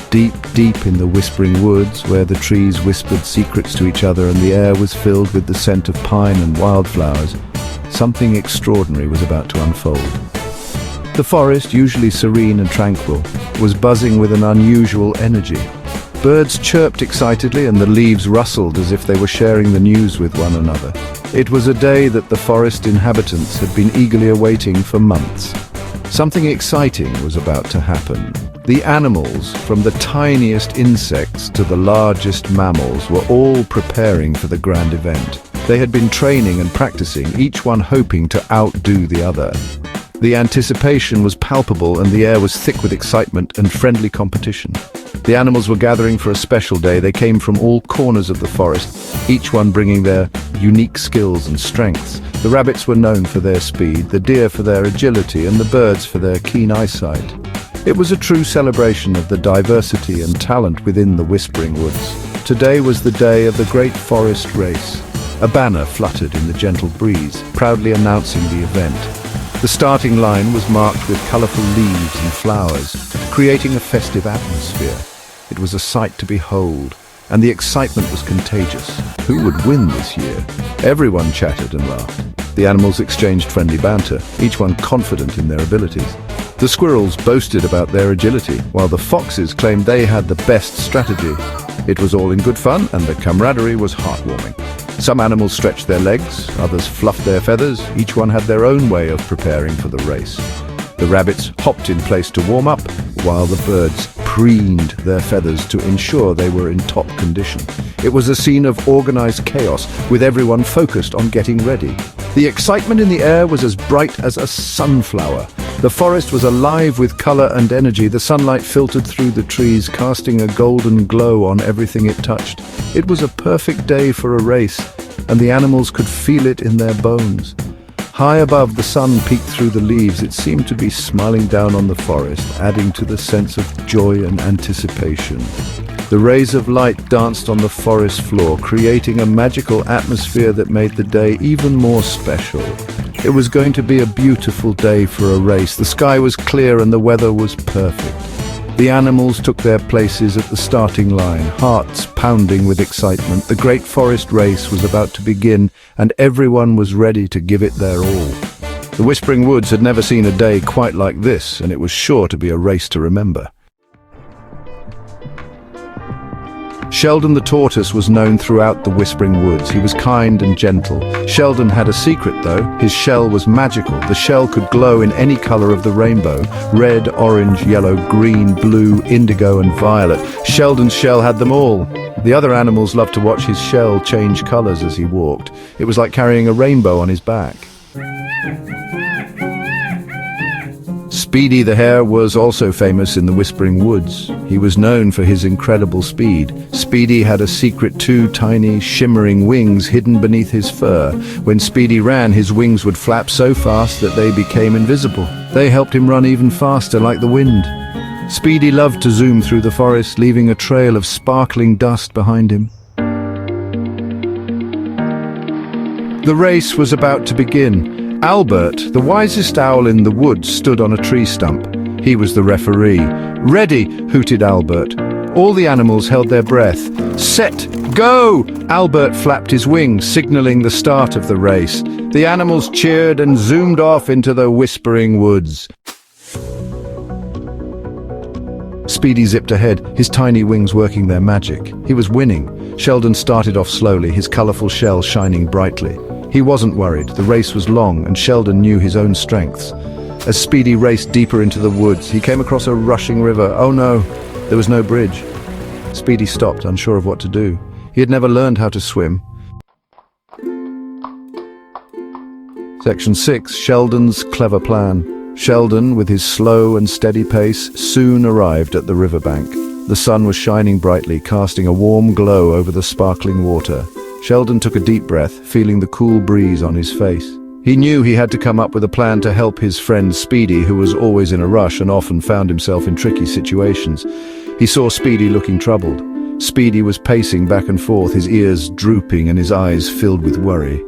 Deep, deep in the whispering woods, where the trees whispered secrets to each other and the air was filled with the scent of pine and wildflowers, something extraordinary was about to unfold. The forest, usually serene and tranquil, was buzzing with an unusual energy. Birds chirped excitedly and the leaves rustled as if they were sharing the news with one another. It was a day that the forest inhabitants had been eagerly awaiting for months. Something exciting was about to happen. The animals, from the tiniest insects to the largest mammals, were all preparing for the grand event. They had been training and practicing, each one hoping to outdo the other. The anticipation was palpable and the air was thick with excitement and friendly competition. The animals were gathering for a special day. They came from all corners of the forest, each one bringing their unique skills and strengths. The rabbits were known for their speed, the deer for their agility, and the birds for their keen eyesight. It was a true celebration of the diversity and talent within the Whispering Woods. Today was the day of the Great Forest Race. A banner fluttered in the gentle breeze, proudly announcing the event. The starting line was marked with colourful leaves and flowers, creating a festive atmosphere. It was a sight to behold, and the excitement was contagious. Who would win this year? Everyone chatted and laughed. The animals exchanged friendly banter, each one confident in their abilities. The squirrels boasted about their agility, while the foxes claimed they had the best strategy. It was all in good fun, and the camaraderie was heartwarming. Some animals stretched their legs, others fluffed their feathers. Each one had their own way of preparing for the race. The rabbits hopped in place to warm up, while the birds preened their feathers to ensure they were in top condition. It was a scene of organized chaos, with everyone focused on getting ready. The excitement in the air was as bright as a sunflower. The forest was alive with color and energy. The sunlight filtered through the trees, casting a golden glow on everything it touched. It was a perfect day for a race, and the animals could feel it in their bones. High above, the sun peeked through the leaves. It seemed to be smiling down on the forest, adding to the sense of joy and anticipation. The rays of light danced on the forest floor, creating a magical atmosphere that made the day even more special. It was going to be a beautiful day for a race. The sky was clear and the weather was perfect. The animals took their places at the starting line, hearts pounding with excitement. The Great Forest Race was about to begin, and everyone was ready to give it their all. The Whispering Woods had never seen a day quite like this, and it was sure to be a race to remember. Sheldon the tortoise was known throughout the Whispering Woods. He was kind and gentle. Sheldon had a secret, though. His shell was magical. The shell could glow in any color of the rainbow: red, orange, yellow, green, blue, indigo, and violet. Sheldon's shell had them all. The other animals loved to watch his shell change colors as he walked. It was like carrying a rainbow on his back. Speedy the Hare was also famous in the Whispering Woods. He was known for his incredible speed. Speedy had a secret: two tiny, shimmering wings hidden beneath his fur. When Speedy ran, his wings would flap so fast that they became invisible. They helped him run even faster, like the wind. Speedy loved to zoom through the forest, leaving a trail of sparkling dust behind him. The race was about to begin. Albert, the wisest owl in the woods, stood on a tree stump. He was the referee. "Ready!" hooted Albert. All the animals held their breath. "Set! Go!" Albert flapped his wings, signaling the start of the race. The animals cheered and zoomed off into the Whispering Woods. Speedy zipped ahead, his tiny wings working their magic. He was winning. Sheldon started off slowly, his colorful shell shining brightly. He wasn't worried. The race was long, and Sheldon knew his own strengths. As Speedy raced deeper into the woods, he came across a rushing river. Oh no, there was no bridge. Speedy stopped, unsure of what to do. He had never learned how to swim. Section 6. Sheldon's Clever Plan. Sheldon, with his slow and steady pace, soon arrived at the riverbank. The sun was shining brightly, casting a warm glow over the sparkling water. Sheldon took a deep breath, feeling the cool breeze on his face. He knew he had to come up with a plan to help his friend Speedy, who was always in a rush and often found himself in tricky situations. He saw Speedy looking troubled. Speedy was pacing back and forth, his ears drooping and his eyes filled with worry.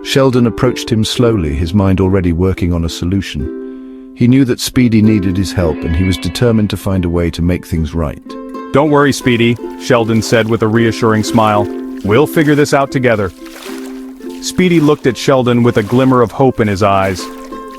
Sheldon approached him slowly, his mind already working on a solution. He knew that Speedy needed his help, and he was determined to find a way to make things right. "Don't worry, Speedy," Sheldon said with a reassuring smile. "We'll figure this out together." Speedy looked at Sheldon with a glimmer of hope in his eyes.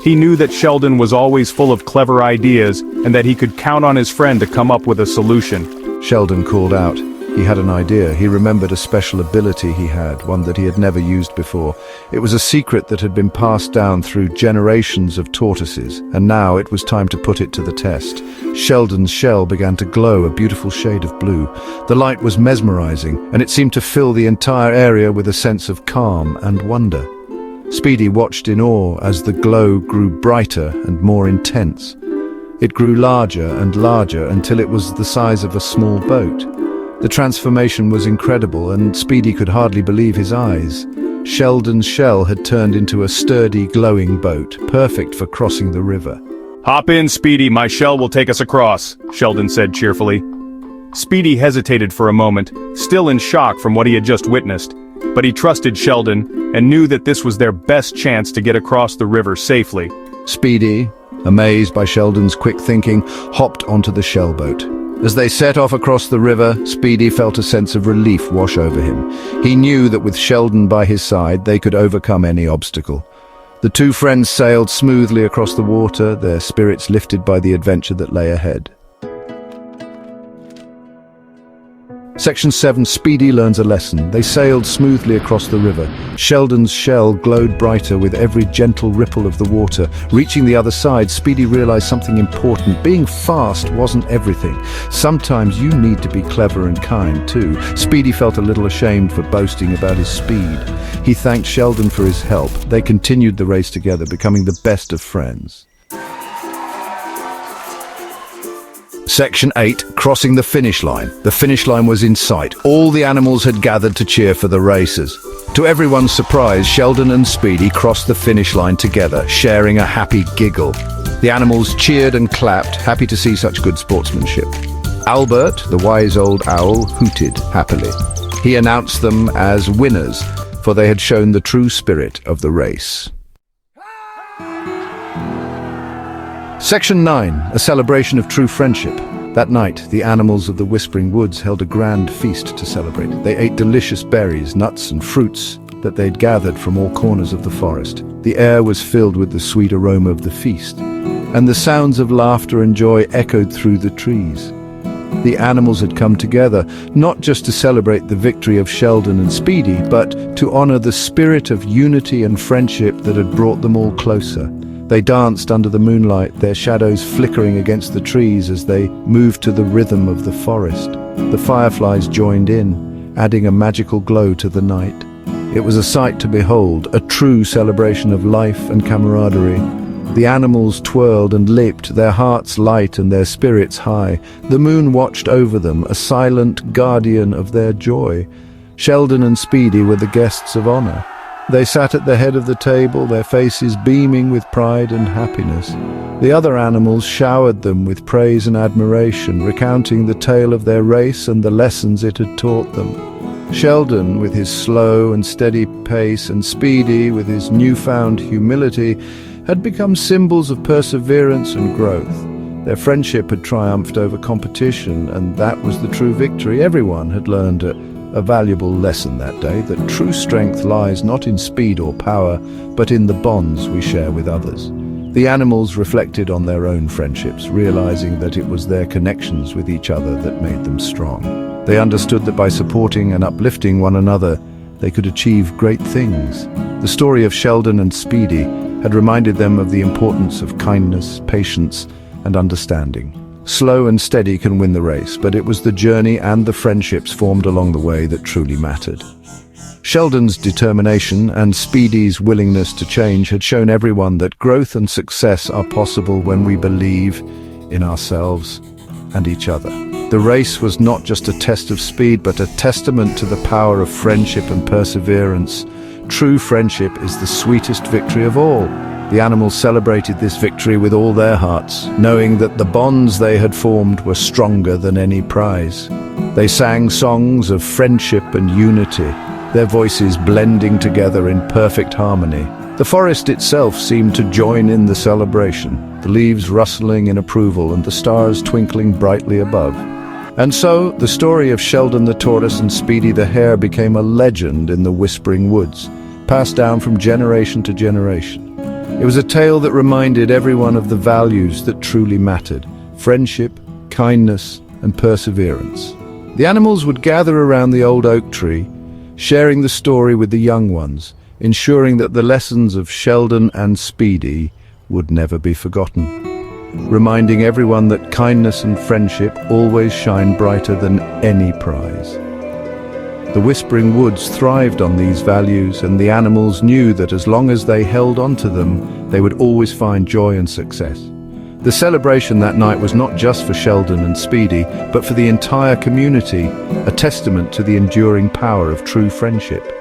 He knew that Sheldon was always full of clever ideas and that he could count on his friend to come up with a solution. Sheldon called out. He had an idea. He remembered a special ability he had, one that he had never used before. It was a secret that had been passed down through generations of tortoises, and now it was time to put it to the test. Sheldon's shell began to glow a beautiful shade of blue. The light was mesmerizing, and it seemed to fill the entire area with a sense of calm and wonder. Speedy watched in awe as the glow grew brighter and more intense. It grew larger and larger until it was the size of a small boat. The transformation was incredible, and Speedy could hardly believe his eyes. Sheldon's shell had turned into a sturdy, glowing boat, perfect for crossing the river. "Hop in, Speedy, my shell will take us across," Sheldon said cheerfully. Speedy hesitated for a moment, still in shock from what he had just witnessed, but he trusted Sheldon and knew that this was their best chance to get across the river safely. Speedy, amazed by Sheldon's quick thinking, hopped onto the shell boat. As they set off across the river, Speedy felt a sense of relief wash over him. He knew that with Sheldon by his side, they could overcome any obstacle. The two friends sailed smoothly across the water, their spirits lifted by the adventure that lay ahead. Section 7, Speedy learns a lesson. They sailed smoothly across the river. Sheldon's shell glowed brighter with every gentle ripple of the water. Reaching the other side, Speedy realized something important. Being fast wasn't everything. Sometimes you need to be clever and kind too. Speedy felt a little ashamed for boasting about his speed. He thanked Sheldon for his help. They continued the race together, becoming the best of friends. Section 8, crossing the finish line. The finish line was in sight. All the animals had gathered to cheer for the racers. To everyone's surprise, Sheldon and Speedy crossed the finish line together, sharing a happy giggle. The animals cheered and clapped, happy to see such good sportsmanship. Albert, the wise old owl, hooted happily. He announced them as winners, for they had shown the true spirit of the race. Section 9, a celebration of true friendship. That night, the animals of the Whispering Woods held a grand feast to celebrate. They ate delicious berries, nuts, and fruits that they'd gathered from all corners of the forest. The air was filled with the sweet aroma of the feast, and the sounds of laughter and joy echoed through the trees. The animals had come together, not just to celebrate the victory of Sheldon and Speedy, but to honor the spirit of unity and friendship that had brought them all closer. They danced under the moonlight, their shadows flickering against the trees as they moved to the rhythm of the forest. The fireflies joined in, adding a magical glow to the night. It was a sight to behold, a true celebration of life and camaraderie. The animals twirled and leaped, their hearts light and their spirits high. The moon watched over them, a silent guardian of their joy. Sheldon and Speedy were the guests of honor. They sat at the head of the table, their faces beaming with pride and happiness. The other animals showered them with praise and admiration, recounting the tale of their race and the lessons it had taught them. Sheldon, with his slow and steady pace, and Speedy, with his newfound humility, had become symbols of perseverance and growth. Their friendship had triumphed over competition, and that was the true victory. Everyone had learned a valuable lesson that day, that true strength lies not in speed or power, but in the bonds we share with others. The animals reflected on their own friendships, realizing that it was their connections with each other that made them strong. They understood that by supporting and uplifting one another, they could achieve great things. The story of Sheldon and Speedy had reminded them of the importance of kindness, patience, and understanding. Slow and steady can win the race, but it was the journey and the friendships formed along the way that truly mattered. Sheldon's determination and Speedy's willingness to change had shown everyone that growth and success are possible when we believe in ourselves and each other. The race was not just a test of speed, but a testament to the power of friendship and perseverance. True friendship is the sweetest victory of all. The animals celebrated this victory with all their hearts, knowing that the bonds they had formed were stronger than any prize. They sang songs of friendship and unity, their voices blending together in perfect harmony. The forest itself seemed to join in the celebration, the leaves rustling in approval and the stars twinkling brightly above. And so, the story of Sheldon the Tortoise and Speedy the Hare became a legend in the Whispering Woods, passed down from generation to generation. It was a tale that reminded everyone of the values that truly mattered: friendship, kindness, and perseverance. The animals would gather around the old oak tree, sharing the story with the young ones, ensuring that the lessons of Sheldon and Speedy would never be forgotten, reminding everyone that kindness and friendship always shine brighter than any prize. The Whispering Woods thrived on these values, and the animals knew that as long as they held on to them, they would always find joy and success. The celebration that night was not just for Sheldon and Speedy, but for the entire community, a testament to the enduring power of true friendship.